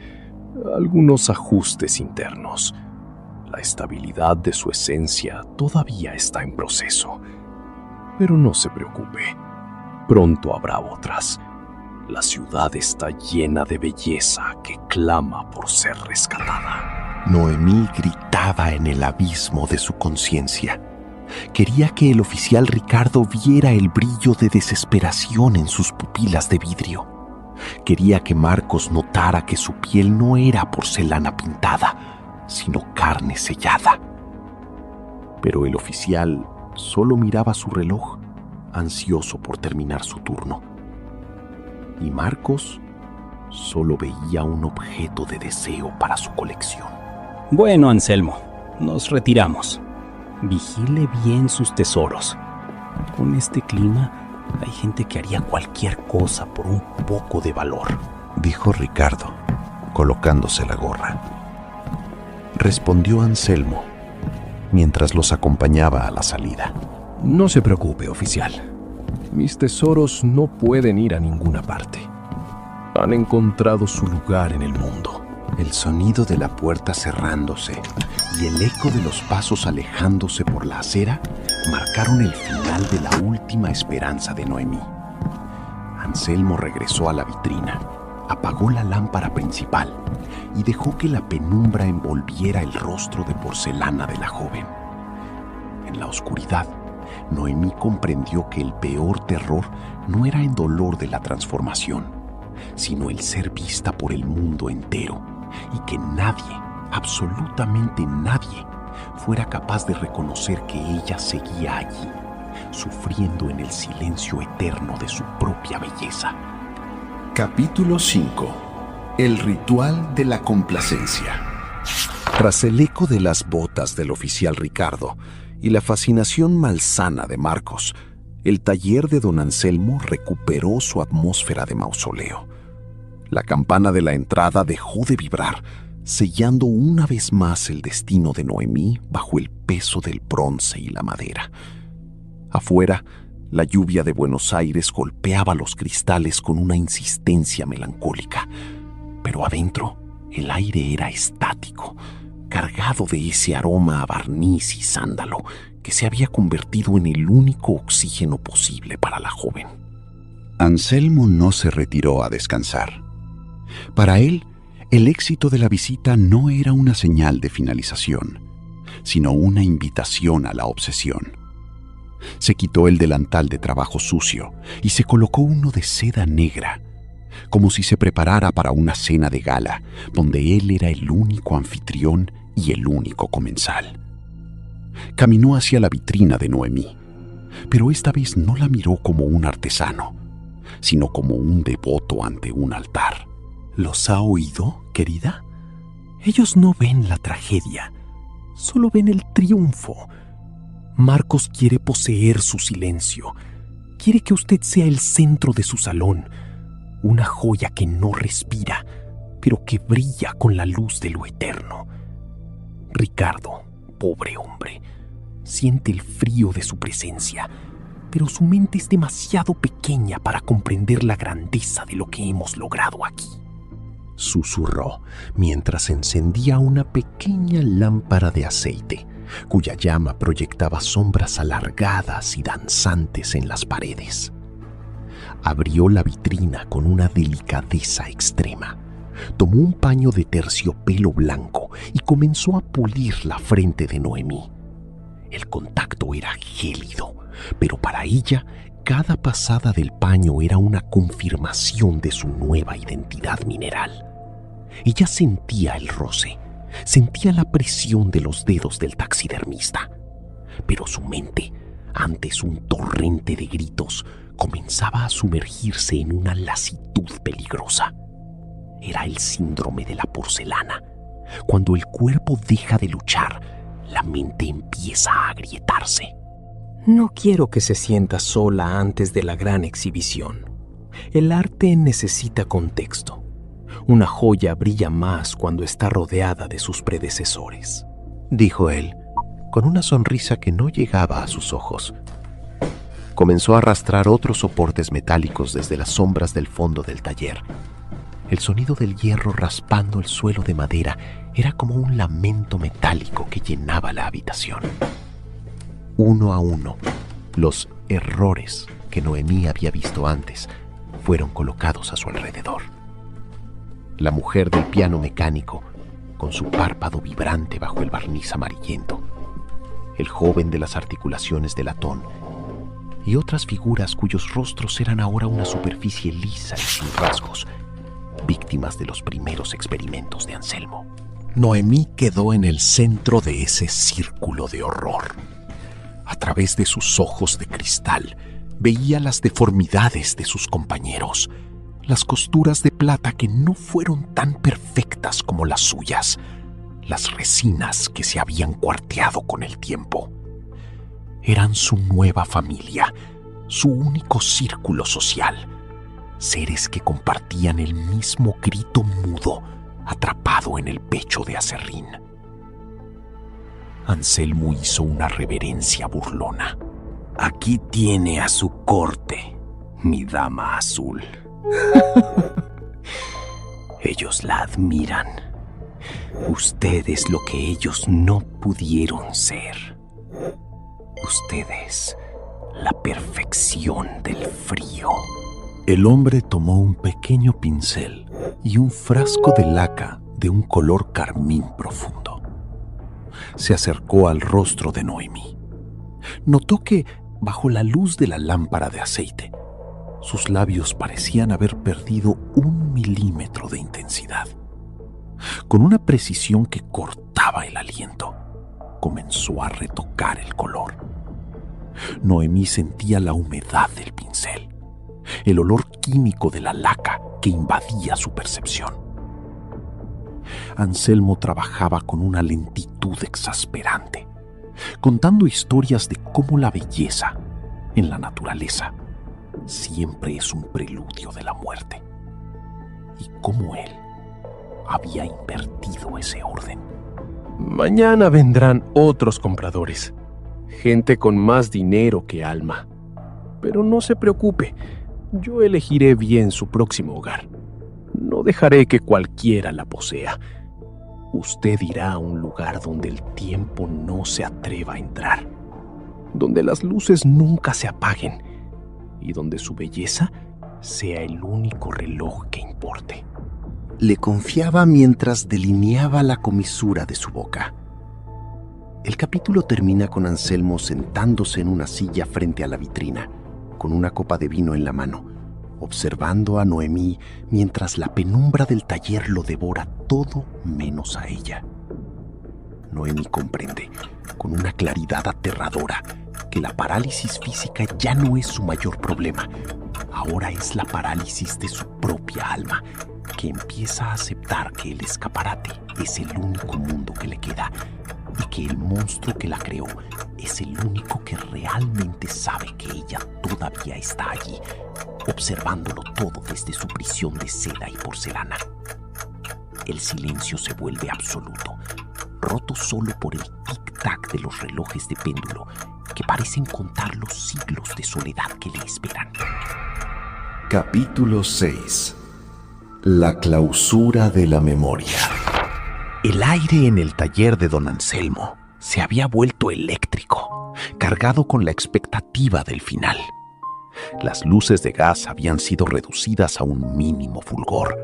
algunos ajustes internos. La estabilidad de su esencia todavía está en proceso. Pero no se preocupe, pronto habrá otras. La ciudad está llena de belleza que clama por ser rescatada.
Noemí gritaba en el abismo de su conciencia. Quería que el oficial Ricardo viera el brillo de desesperación en sus pupilas de vidrio. Quería que Marcos notara que su piel no era porcelana pintada, sino carne sellada. Pero el oficial solo miraba su reloj, ansioso por terminar su turno. Y Marcos solo veía un objeto de deseo para su colección.
Bueno, Anselmo, nos retiramos. Vigile bien sus tesoros. Con este clima hay gente que haría cualquier cosa por un poco de valor,
dijo Ricardo, colocándose la gorra. Respondió Anselmo, mientras los acompañaba a la salida.
No se preocupe, oficial. Mis tesoros no pueden ir a ninguna parte. Han encontrado su lugar en el mundo.
El sonido de la puerta cerrándose y el eco de los pasos alejándose por la acera marcaron el final de la última esperanza de Noemí. Anselmo regresó a la vitrina, apagó la lámpara principal y dejó que la penumbra envolviera el rostro de porcelana de la joven. En la oscuridad, Noemí comprendió que el peor terror no era el dolor de la transformación, sino el ser vista por el mundo entero y que nadie, absolutamente nadie, fuera capaz de reconocer que ella seguía allí, sufriendo en el silencio eterno de su propia belleza. Capítulo 5. El ritual de la complacencia. Tras el eco de las botas del oficial Ricardo y la fascinación malsana de Marcos, el taller de don Anselmo recuperó su atmósfera de mausoleo. La campana de la entrada dejó de vibrar, sellando una vez más el destino de Noemí bajo el peso del bronce y la madera. Afuera, la lluvia de Buenos Aires golpeaba los cristales con una insistencia melancólica, pero adentro el aire era estático, cargado de ese aroma a barniz y sándalo que se había convertido en el único oxígeno posible para la joven. Anselmo no se retiró a descansar. Para él, el éxito de la visita no era una señal de finalización, sino una invitación a la obsesión. Se quitó el delantal de trabajo sucio y se colocó uno de seda negra, como si se preparara para una cena de gala, donde él era el único anfitrión y el único comensal. Caminó hacia la vitrina de Noemí, pero esta vez no la miró como un artesano, sino como un devoto ante un altar. ¿Los ha oído, querida? Ellos no ven la tragedia, solo ven el triunfo. Marcos quiere poseer su silencio. Quiere que usted sea el centro de su salón, una joya que no respira, pero que brilla con la luz de lo eterno. Ricardo, pobre hombre, siente el frío de su presencia, pero su mente es demasiado pequeña para comprender la grandeza de lo que hemos logrado aquí. Susurró mientras encendía una pequeña lámpara de aceite, cuya llama proyectaba sombras alargadas y danzantes en las paredes.
abrió la vitrina con una delicadeza extrema. Tomó un paño de terciopelo blanco y comenzó a pulir la frente de Noemí. El contacto era gélido, pero para ella cada pasada del paño era una confirmación de su nueva identidad mineral. Ella sentía el roce, sentía la presión de los dedos del taxidermista, pero su mente, antes un torrente de gritos, comenzaba a sumergirse en una lasitud peligrosa. Era el síndrome de la porcelana. Cuando el cuerpo deja de luchar, la mente empieza a agrietarse.
No quiero que se sienta sola antes de la gran exhibición. El arte necesita contexto. Una joya brilla más cuando está rodeada de sus predecesores,
dijo él, con una sonrisa que no llegaba a sus ojos. Comenzó a arrastrar otros soportes metálicos desde las sombras del fondo del taller. El sonido del hierro raspando el suelo de madera era como un lamento metálico que llenaba la habitación. Uno a uno, los errores que Noemí había visto antes fueron colocados a su alrededor. La mujer del piano mecánico, con su párpado vibrante bajo el barniz amarillento. El joven de las articulaciones de latón. Y otras figuras cuyos rostros eran ahora una superficie lisa y sin rasgos, víctimas de los primeros experimentos de Anselmo. Noemí quedó en el centro de ese círculo de horror. A través de sus ojos de cristal, veía las deformidades de sus compañeros, las costuras de plata que no fueron tan perfectas como las suyas, las resinas que se habían cuarteado con el tiempo. Eran su nueva familia, su único círculo social, seres que compartían el mismo grito mudo atrapado en el pecho de Aserrín. Anselmo hizo una reverencia burlona.
Aquí tiene a su corte, mi dama azul. Ellos la admiran. Usted es lo que ellos no pudieron ser. Usted es la perfección del frío.
El hombre tomó un pequeño pincel y un frasco de laca de un color carmín profundo. Se acercó al rostro de Noemí. Notó que, bajo la luz de la lámpara de aceite, sus labios parecían haber perdido 1 milímetro de intensidad. Con una precisión que cortaba el aliento, comenzó a retocar el color. Noemí sentía la humedad del pincel, el olor químico de la laca que invadía su percepción. Anselmo trabajaba con una lentitud exasperante, contando historias de cómo la belleza, en la naturaleza, siempre es un preludio de la muerte, y cómo él había invertido ese orden.
Mañana vendrán otros compradores, gente con más dinero que alma. Pero no se preocupe, yo elegiré bien su próximo hogar. No dejaré que cualquiera la posea. Usted irá a un lugar donde el tiempo no se atreva a entrar, donde las luces nunca se apaguen y donde su belleza sea el único reloj que importe.
Le confiaba mientras delineaba la comisura de su boca. El capítulo termina con Anselmo sentándose en una silla frente a la vitrina, con una copa de vino en la mano, observando a Noemí mientras la penumbra del taller lo devora todo menos a ella. Noemí comprende, con una claridad aterradora, que la parálisis física ya no es su mayor problema. Ahora es la parálisis de su propia alma, que empieza a aceptar que el escaparate es el único mundo que le queda y que el monstruo que la creó es el único que realmente sabe que ella todavía está allí, observándolo todo desde su prisión de seda y porcelana. El silencio se vuelve absoluto, roto solo por el tic-tac de los relojes de péndulo que parecen contar los siglos de soledad que le esperan.
Capítulo 6. La clausura de la memoria.
El aire en el taller de don Anselmo se había vuelto eléctrico, cargado con la expectativa del final. Las luces de gas habían sido reducidas a un mínimo fulgor,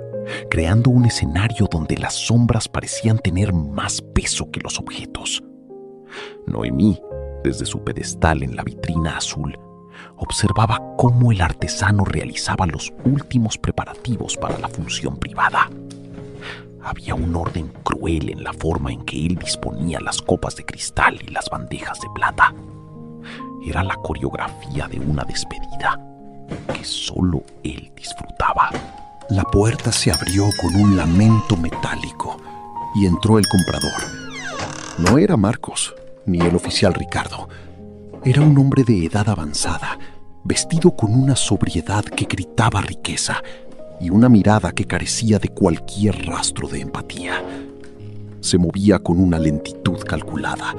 creando un escenario donde las sombras parecían tener más peso que los objetos. Noemí, desde su pedestal en la vitrina azul, observaba cómo el artesano realizaba los últimos preparativos para la función privada. Había un orden cruel en la forma en que él disponía las copas de cristal y las bandejas de plata. Era la coreografía de una despedida que solo él disfrutaba.
La puerta se abrió con un lamento metálico y entró el comprador. No era Marcos, ni el oficial Ricardo. Era un hombre de edad avanzada, vestido con una sobriedad que gritaba riqueza y una mirada que carecía de cualquier rastro de empatía. Se movía con una lentitud calculada.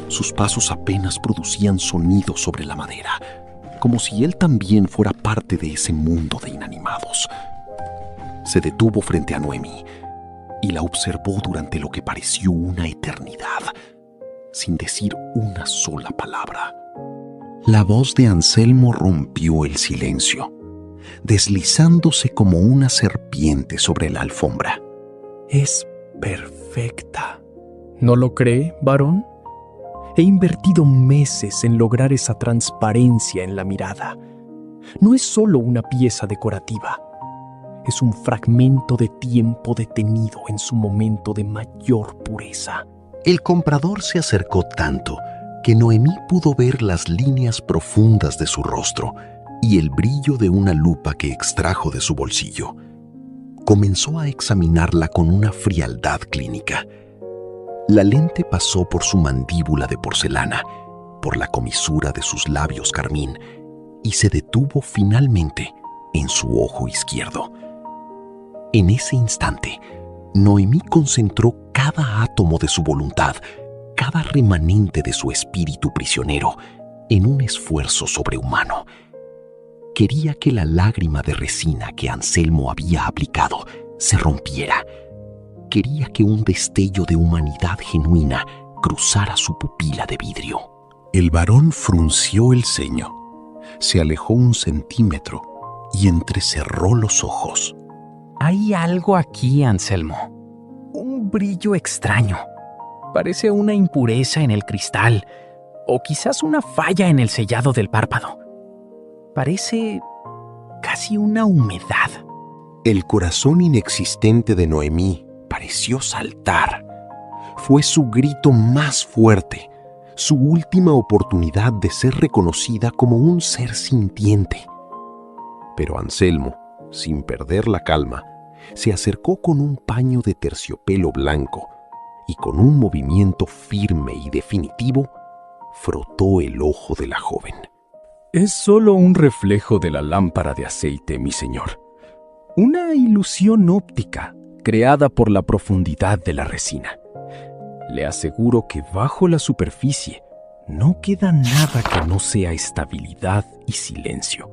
Sus pasos apenas producían sonido sobre la madera, como si él también fuera parte de ese mundo de inanimados. Se detuvo frente a Noemí y la observó durante lo que pareció una eternidad, sin decir una sola palabra. La voz de Anselmo rompió el silencio, deslizándose como una serpiente sobre la alfombra.
Es perfecta. ¿No lo cree, varón? He invertido meses en lograr esa transparencia en la mirada. No es solo una pieza decorativa. Es un fragmento de tiempo detenido en su momento de mayor pureza.
El comprador se acercó tanto que Noemí pudo ver las líneas profundas de su rostro y el brillo de una lupa que extrajo de su bolsillo. Comenzó a examinarla con una frialdad clínica. La lente pasó por su mandíbula de porcelana, por la comisura de sus labios carmín y se detuvo finalmente en su ojo izquierdo. En ese instante, Noemí concentró cada átomo de su voluntad, cada remanente de su espíritu prisionero, en un esfuerzo sobrehumano. Quería que la lágrima de resina que Anselmo había aplicado se rompiera. Quería que un destello de humanidad genuina cruzara su pupila de vidrio.
El varón frunció el ceño, se alejó 1 centímetro y entrecerró los ojos.
Hay algo aquí, Anselmo. Un brillo extraño. Parece una impureza en el cristal, o quizás una falla en el sellado del párpado. Parece casi una humedad.
El corazón inexistente de Noemí pareció saltar. Fue su grito más fuerte, su última oportunidad de ser reconocida como un ser sintiente. Pero Anselmo, sin perder la calma, se acercó con un paño de terciopelo blanco y con un movimiento firme y definitivo frotó el ojo de la joven.
Es solo un reflejo de la lámpara de aceite, mi señor. Una ilusión óptica creada por la profundidad de la resina. Le aseguro que bajo la superficie no queda nada que no sea estabilidad y silencio.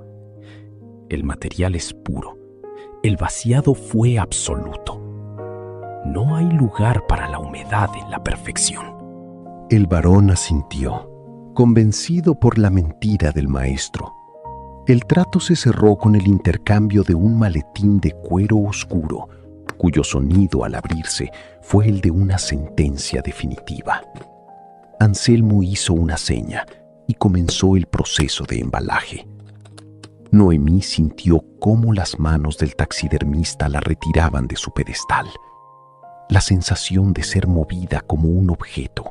El material es puro. El vaciado fue absoluto. No hay lugar para la humedad en la perfección.
El varón asintió, convencido por la mentira del maestro. El trato se cerró con el intercambio de un maletín de cuero oscuro, cuyo sonido al abrirse fue el de una sentencia definitiva. Anselmo hizo una seña y comenzó el proceso de embalaje. Noemí sintió cómo las manos del taxidermista la retiraban de su pedestal. La sensación de ser movida como un objeto,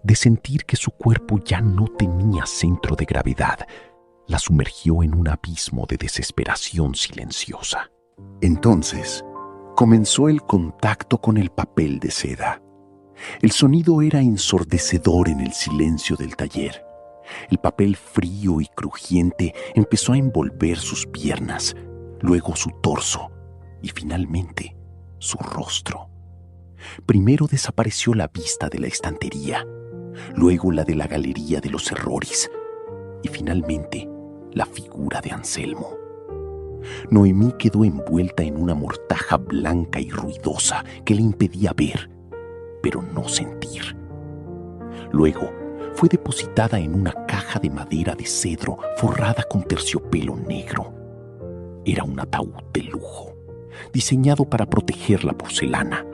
de sentir que su cuerpo ya no tenía centro de gravedad, la sumergió en un abismo de desesperación silenciosa. Entonces, comenzó el contacto con el papel de seda. El sonido era ensordecedor en el silencio del taller. El papel frío y crujiente empezó a envolver sus piernas, luego su torso y finalmente su rostro. Primero desapareció la vista de la estantería, luego la de la galería de los errores y finalmente la figura de Anselmo. Noemí quedó envuelta en una mortaja blanca y ruidosa que le impedía ver, pero no sentir. Luego fue depositada en una caja
caja de madera de cedro forrada con terciopelo negro. Era un ataúd de lujo, diseñado para proteger la porcelana,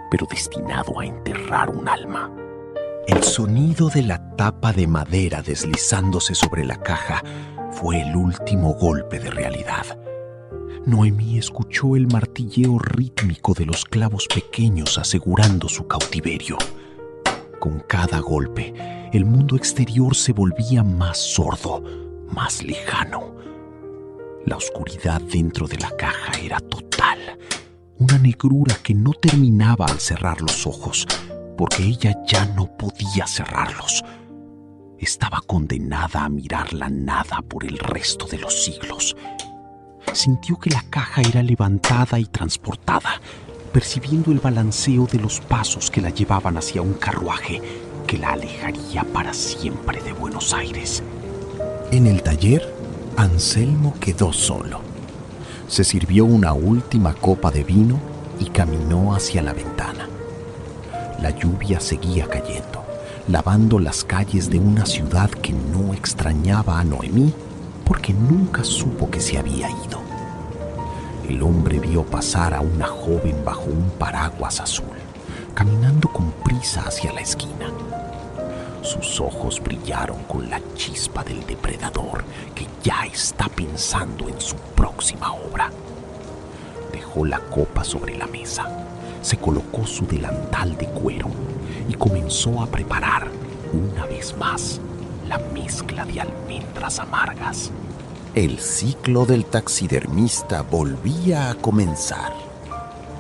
pero destinado a enterrar un alma. El sonido de la tapa de madera deslizándose sobre la caja fue el último golpe de realidad. Noemí escuchó el martilleo rítmico de los clavos pequeños asegurando su cautiverio. Con cada golpe, el mundo exterior se volvía más sordo, más lejano. La oscuridad dentro de la caja era total, una negrura que no terminaba al cerrar los ojos, porque ella ya no podía cerrarlos. Estaba condenada a mirar la nada por el resto de los siglos. Sintió que la caja era levantada y transportada, percibiendo el balanceo de los pasos que la llevaban hacia un carruaje que la alejaría para siempre de Buenos Aires. En el taller, Anselmo quedó solo. Se sirvió una última copa de vino y caminó hacia la ventana. La lluvia seguía cayendo, lavando las calles de una ciudad que no extrañaba a Noemí porque nunca supo que se había ido. El hombre vio pasar a una joven bajo un paraguas azul, caminando con prisa hacia la esquina. Sus ojos brillaron con la chispa del depredador que ya está pensando en su próxima obra. Dejó la copa sobre la mesa, se colocó su delantal de cuero y comenzó a preparar, una vez más, la mezcla de almendras amargas. El ciclo del taxidermista volvía a comenzar,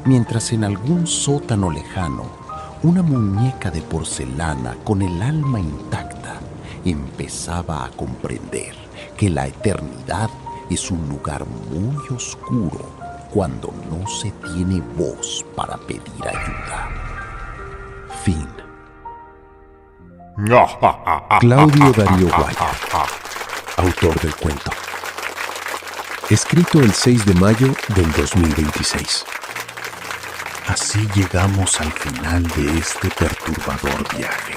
mientras en algún sótano lejano, una muñeca de porcelana con el alma intacta empezaba a comprender que la eternidad es un lugar muy oscuro cuando no se tiene voz para pedir ayuda. Fin. Claudio Darío Guaya, autor del cuento. Escrito el 6 de mayo del 2026. Así llegamos al final de este perturbador viaje.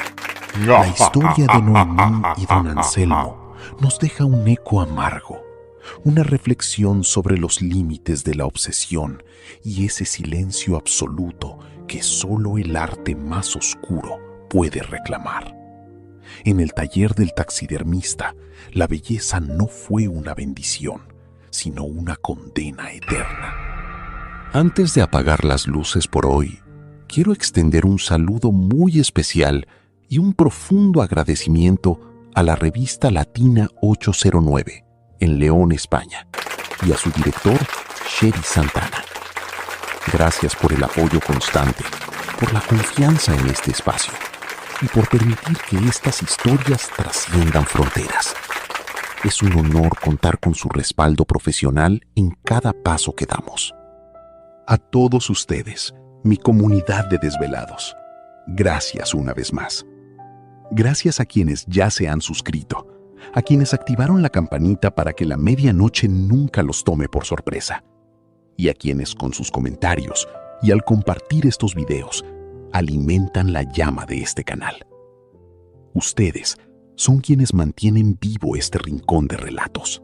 La historia de Noemí y don Anselmo nos deja un eco amargo, una reflexión sobre los límites de la obsesión y ese silencio absoluto que solo el arte más oscuro puede reclamar. En el taller del taxidermista, la belleza no fue una bendición, sino una condena eterna. Antes de apagar las luces por hoy, quiero extender un saludo muy especial y un profundo agradecimiento a la revista Latina 809, en León, España, y a su director, Sherry Santana. Gracias por el apoyo constante, por la confianza en este espacio y por permitir que estas historias trasciendan fronteras. Es un honor contar con su respaldo profesional en cada paso que damos. A todos ustedes, mi comunidad de desvelados, gracias una vez más. Gracias a quienes ya se han suscrito, a quienes activaron la campanita para que la medianoche nunca los tome por sorpresa, y a quienes con sus comentarios y al compartir estos videos alimentan la llama de este canal. Ustedes son quienes mantienen vivo este rincón de relatos.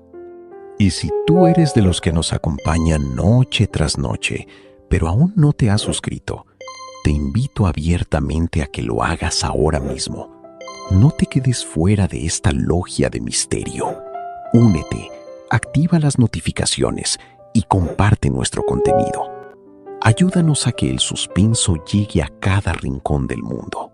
Y si tú eres de los que nos acompañan noche tras noche, pero aún no te has suscrito, te invito abiertamente a que lo hagas ahora mismo. No te quedes fuera de esta logia de misterio. Únete, activa las notificaciones y comparte nuestro contenido. Ayúdanos a que el suspenso llegue a cada rincón del mundo.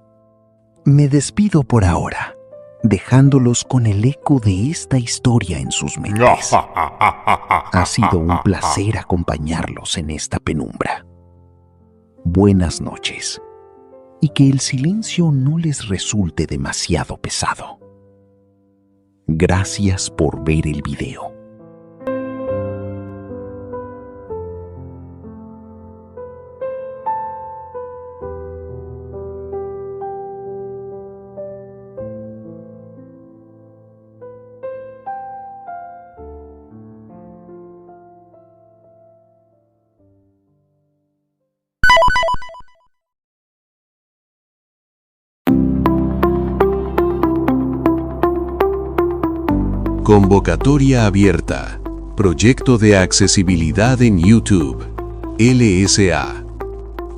Me despido por ahora, dejándolos con el eco de esta historia en sus mentes. Ha sido un placer acompañarlos en esta penumbra. Buenas noches, y que el silencio no les resulte demasiado pesado. Gracias por ver el video.
Convocatoria abierta. Proyecto de accesibilidad en YouTube. LSA.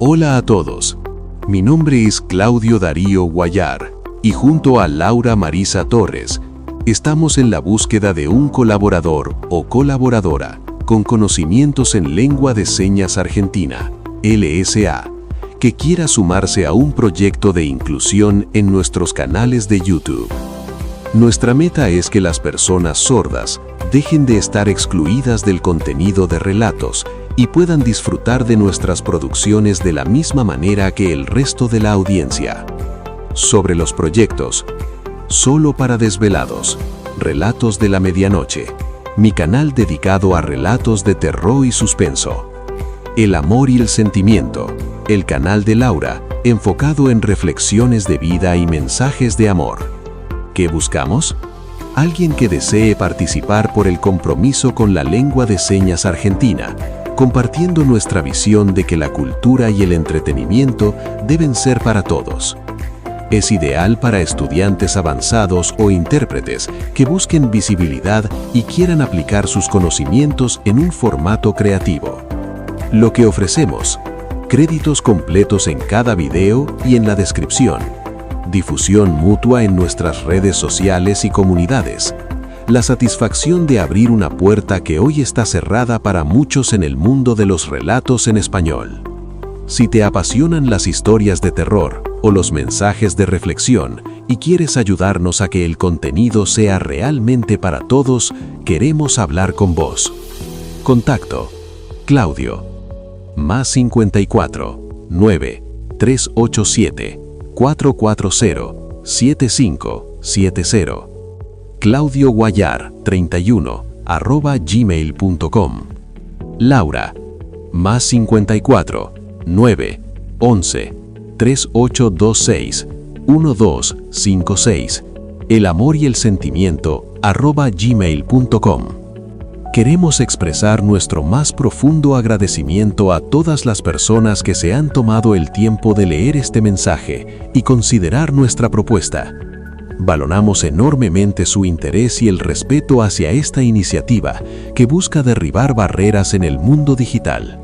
Hola a todos. Mi nombre es Claudio Darío Guayar y junto a Laura Marisa Torres estamos en la búsqueda de un colaborador o colaboradora con conocimientos en lengua de señas argentina, LSA, que quiera sumarse a un proyecto de inclusión en nuestros canales de YouTube. Nuestra meta es que las personas sordas dejen de estar excluidas del contenido de relatos y puedan disfrutar de nuestras producciones de la misma manera que el resto de la audiencia. Sobre los proyectos, Solo para Desvelados, Relatos de la Medianoche, mi canal dedicado a relatos de terror y suspenso. El amor y el sentimiento, el canal de Laura, enfocado en reflexiones de vida y mensajes de amor. ¿Qué buscamos? Alguien que desee participar por el compromiso con la lengua de señas argentina, compartiendo nuestra visión de que la cultura y el entretenimiento deben ser para todos. Es ideal para estudiantes avanzados o intérpretes que busquen visibilidad y quieran aplicar sus conocimientos en un formato creativo. Lo que ofrecemos: créditos completos en cada video y en la descripción, difusión mutua en nuestras redes sociales y comunidades, la satisfacción de abrir una puerta que hoy está cerrada para muchos en el mundo de los relatos en español. Si te apasionan las historias de terror o los mensajes de reflexión y quieres ayudarnos a que el contenido sea realmente para todos, queremos hablar con vos. Contacto: Claudio, +54 9 387 440 7570. Claudio Guayar 31 @gmail.com. Laura, +54 9 11 3826 1256. El amor y el sentimiento @gmail.com. Queremos expresar nuestro más profundo agradecimiento a todas las personas que se han tomado el tiempo de leer este mensaje y considerar nuestra propuesta. Valoramos enormemente su interés y el respeto hacia esta iniciativa que busca derribar barreras en el mundo digital.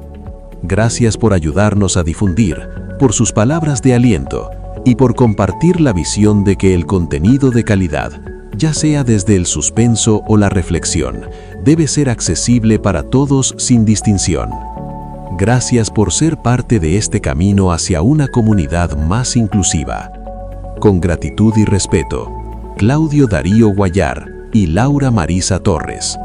Gracias por ayudarnos a difundir, por sus palabras de aliento y por compartir la visión de que el contenido de calidad, ya sea desde el suspenso o la reflexión, debe ser accesible para todos sin distinción. Gracias por ser parte de este camino hacia una comunidad más inclusiva. Con gratitud y respeto, Claudio Darío Guayar y Laura Marisa Torres.